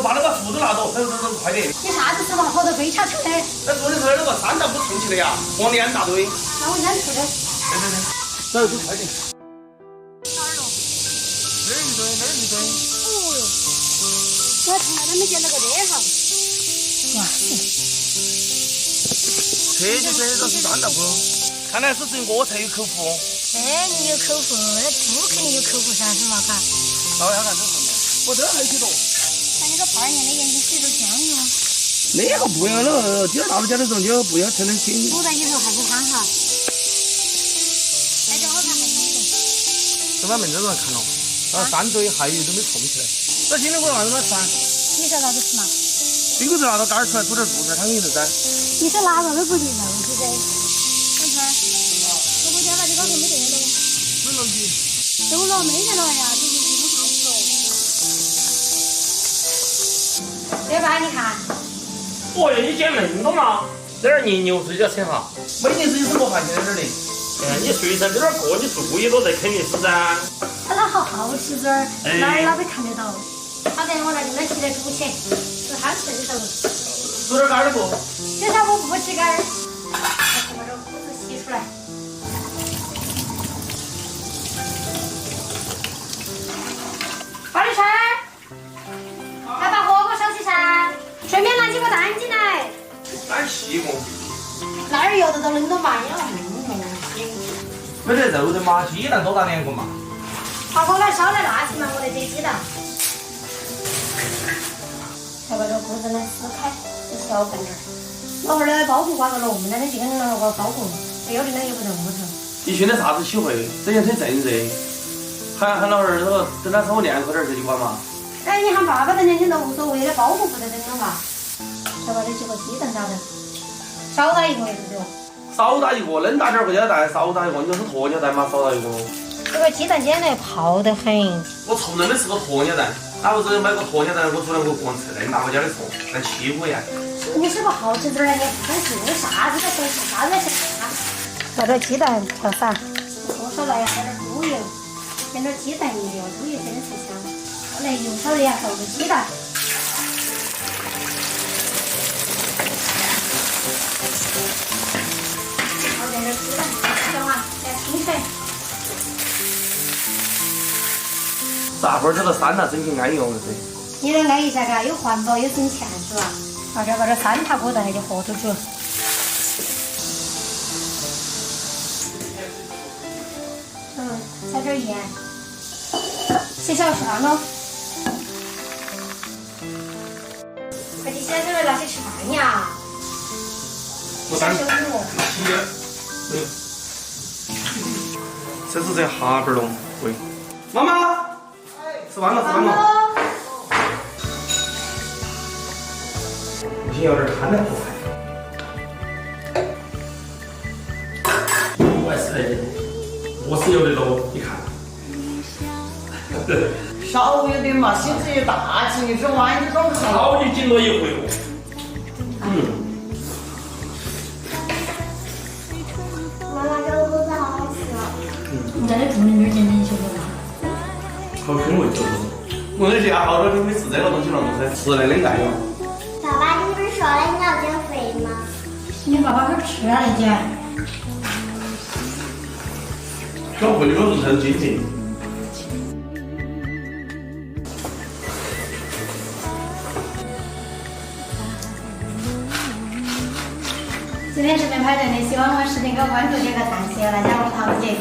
把那个树都拿走，走，快点！你啥子时候跑到飞叉城的？那昨天说的那个山道不重启的呀，往里安大堆。那我先出的。走，快点。哪儿了？那儿一堆，那儿一堆。哦哟，我从来都没见到过这哈。哇塞！这就是都是山道不？看来是只有我才有口福。哎，你有口福，那猪肯定有口福噻，是嘛？看。找一下看这后面，我这还许多。看那个2年的眼睛水都僵了。那个不要了，第二大不家的时候就不要成得清。堵在里头还不看哈。再叫我看还没得。这把门这都看了，山堆还有都没碰起来。这今天我拿什么山？你说啥子事嘛？这个是拿到杆儿出来煮点猪菜汤里头噻。你说拿到都不得肉是噻？小川，我不讲了，这个没得了。没弄起。走了，没得了呀，这是这个啥子哦？这把你看。哦哟，你捡恁多嘛？这儿年牛自己要称哈。每年只有10个块钱在这儿的。哎，你随身这点过，你注意了这肯定是噻。它好吃点儿，哪儿哪都看得到。好的，我来给它洗点煮起，是它吃的头。煮点干儿不？这下我不吃干儿，我把这骨头洗出来。花绿川，来把火锅收起噻，顺便拿几个蛋进来。干细个。那儿有的都冷都卖了。没得肉的嘛，鸡蛋多打2个嘛。把锅盖烧来辣起嘛，我来煎鸡蛋。再把这骨头呢撕开，这小份点儿。老汉儿的包谷挂个笼，那天就跟那个包谷，有的呢又不在屋头。你现在啥子体会？这两天正热，喊老汉儿说等他稍微凉快点儿这就管嘛。哎，你喊爸爸等两天都无所谓的，包谷不得等了嘛。再把这几个鸡蛋打的，少打一个也不对。少打一个，能打点儿过胶蛋，少打一个，你就是鸵鸟蛋嘛，少打一个。这个鸡蛋煎的泡得很。我从来没吃过鸵鸟蛋，哪不是买个鸵鸟蛋，我煮两个个人吃，那拿回家里做，来欺负呀。你是个好吃点儿，你不生气，你啥子都生气，啥子都生气。把这鸡蛋调散，多少来呀？加点猪油，添点鸡蛋油，猪油真的是香。后来油少的呀，倒个鸡蛋。好点点鸡蛋，行嘛，来清水。大伙儿这个山呐，真挺安逸哦，这是。你得安一下嘎，又环保又省钱是吧？把这3塔锅蛋就和着煮。加点盐，洗小蒜咯。快点现在这拿去吃饭呀！我单休息我。没有。这是在哈边龙，喂，妈妈，吃饭了，吃饭了。不行，有点贪得快。我还是我是有的多，你看。少有点嘛，心只有大气，你这玩意装不上。好几斤了一回哦。妈妈这个锅子好好吃哦。你在这住那边简单些不？好品味，就是我那些好多人会吃这个东西了，就是吃的爱了。爸爸，你不是说了你要减肥吗？你爸爸是吃了来减。小慧，你都是成精灵。今天视频拍这里，希望我视频给关注点个赞，谢谢大家，我是桃子姐。